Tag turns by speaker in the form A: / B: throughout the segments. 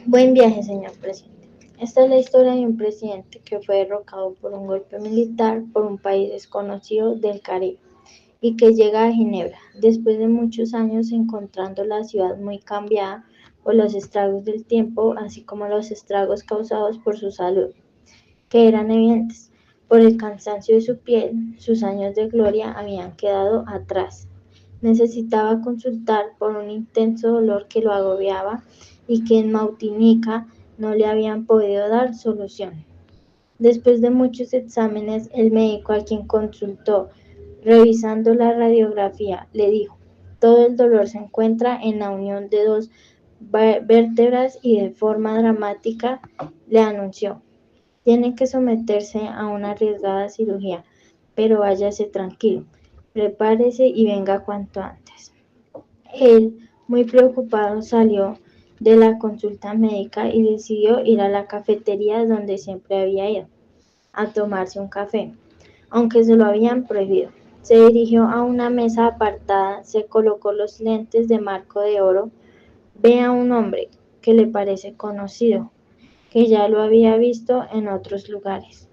A: Buen viaje, señor presidente. Esta es la historia de un presidente que fue derrocado por un golpe militar por un país desconocido del Caribe y que llega a Ginebra, después de muchos años encontrando la ciudad muy cambiada por los estragos del tiempo, así como los estragos causados por su salud, que eran evidentes. Por el cansancio de su piel, sus años de gloria habían quedado atrás. Necesitaba consultar por un intenso dolor que lo agobiaba y que en Martinica no le habían podido dar solución. Después de muchos exámenes, el médico a quien consultó, revisando la radiografía, le dijo: todo el dolor se encuentra en la unión de dos vértebras y de forma dramática le anunció: tiene que someterse a una arriesgada cirugía, pero váyase tranquilo, prepárese y venga cuanto antes. Él, muy preocupado, salió de la consulta médica y decidió ir a la cafetería donde siempre había ido, a tomarse un café, aunque se lo habían prohibido. Se dirigió a una mesa apartada, se colocó los lentes de marco de oro, ve a un hombre que le parece conocido, que ya lo había visto en otros lugares.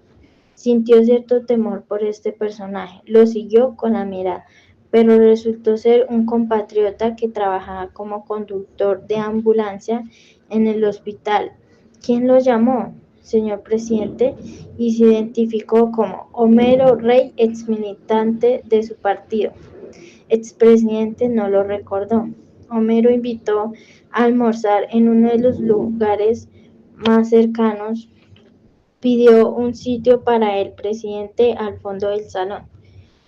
A: Sintió cierto temor por este personaje, lo siguió con la mirada, pero resultó ser un compatriota que trabajaba como conductor de ambulancia en el hospital. ¿Quién lo llamó, señor presidente? Y se identificó como Homero Rey, exmilitante de su partido. Expresidente no lo recordó. Homero invitó a almorzar en uno de los lugares más cercanos. Pidió un sitio para el presidente al fondo del salón.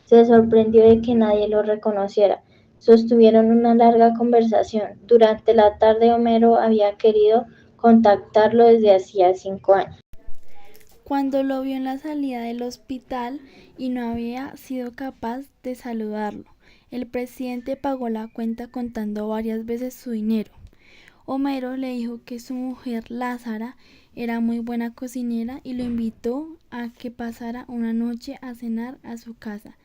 A: Se sorprendió de que nadie lo reconociera. Sostuvieron una larga conversación. Durante la tarde Homero había querido contactarlo desde hacía 5 años.
B: Cuando lo vio en la salida del hospital y no había sido capaz de saludarlo, el presidente pagó la cuenta contando varias veces su dinero. Homero le dijo que su mujer Lázara era muy buena cocinera y lo invitó a que pasara una noche a cenar a su casa.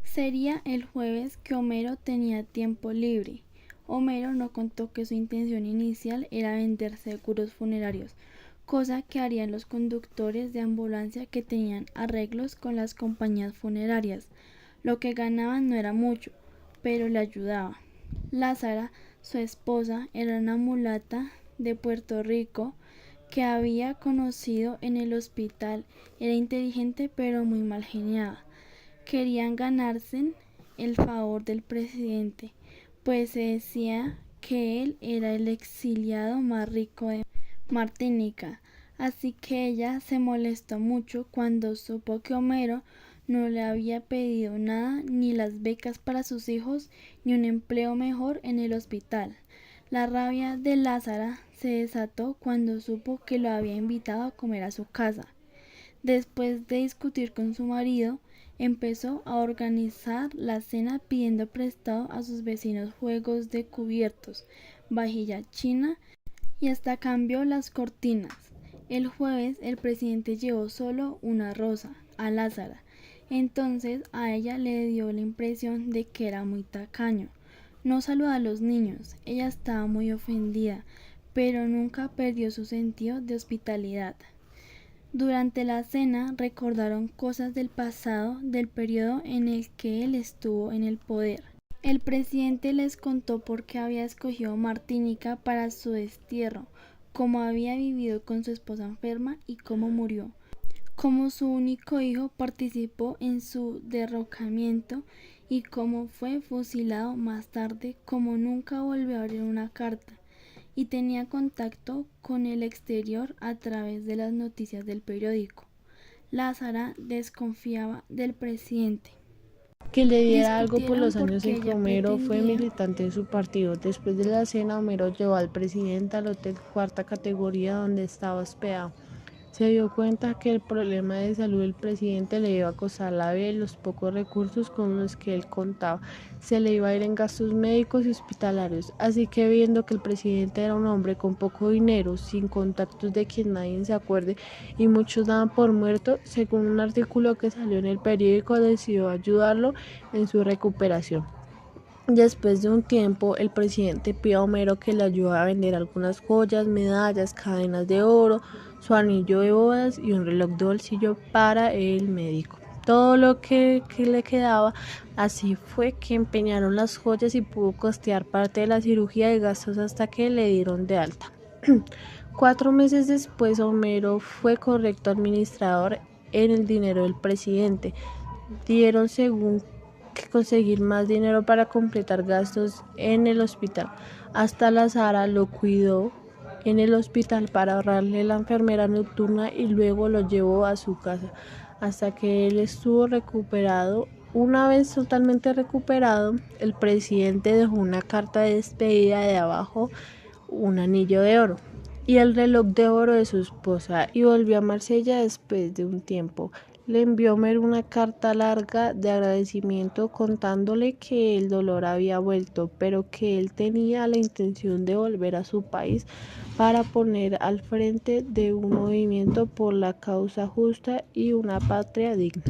B: Sería el jueves que Homero tenía tiempo libre. Homero no contó que su intención inicial era vender seguros funerarios, cosa que harían los conductores de ambulancia que tenían arreglos con las compañías funerarias. Lo que ganaban no era mucho, pero le ayudaba. Lázara, su esposa, era una mulata de Puerto Rico que había conocido en el hospital. Era inteligente pero muy mal geniada. Querían ganarse el favor del presidente, pues se decía que él era el exiliado más rico de Martinica, así que ella se molestó mucho cuando supo que Homero no le había pedido nada, ni las becas para sus hijos, ni un empleo mejor en el hospital. La rabia de Lázara se desató cuando supo que lo había invitado a comer a su casa. Después de discutir con su marido, empezó a organizar la cena pidiendo prestado a sus vecinos juegos de cubiertos, vajilla china y hasta cambió las cortinas. El jueves el presidente llevó solo una rosa a Lázara. Entonces a ella le dio la impresión de que era muy tacaño. No saludó a los niños. Ella estaba muy ofendida, pero nunca perdió su sentido de hospitalidad. Durante la cena recordaron cosas del pasado del periodo en el que él estuvo en el poder. El presidente les contó por qué había escogido Martinica para su destierro, cómo había vivido con su esposa enferma y cómo murió. Cómo su único hijo participó en su derrocamiento y cómo fue fusilado más tarde, cómo nunca volvió a abrir una carta y tenía contacto con el exterior a través de las noticias del periódico. Lázara desconfiaba del presidente.
C: Que le diera algo por
B: Discutieron
C: los años
B: porque
C: en que
B: ella
C: Homero fue
B: pretendía.
C: militante de su partido. Después de la cena, Homero llevó al presidente al hotel cuarta categoría donde estaba hospedado. Se dio cuenta que el problema de salud del presidente le iba a costar la vida y los pocos recursos con los que él contaba se le iba a ir en gastos médicos y hospitalarios. Así que viendo que el presidente era un hombre con poco dinero, sin contactos de quien nadie se acuerde y muchos daban por muerto, según un artículo que salió en el periódico, decidió ayudarlo en su recuperación. Después de un tiempo, el presidente pide a Homero que le ayude a vender algunas joyas, medallas, cadenas de oro, su anillo de bodas y un reloj de bolsillo para el médico. Todo lo que le quedaba. Así fue que empeñaron las joyas y pudo costear parte de la cirugía y gastos hasta que le dieron de alta. 4 meses después, Homero fue correcto administrador en el dinero del presidente. Dieron según que conseguir más dinero para completar gastos en el hospital. Hasta la Sara lo cuidó en el hospital para ahorrarle la enfermera nocturna y luego lo llevó a su casa hasta que él estuvo recuperado. Una vez totalmente recuperado, el presidente dejó una carta de despedida de abajo, un anillo de oro y el reloj de oro de su esposa, y volvió a Marsella después de un tiempo. Le envió Homero una carta larga de agradecimiento contándole que el dolor había vuelto, pero que él tenía la intención de volver a su país para poner al frente de un movimiento por la causa justa y una patria digna.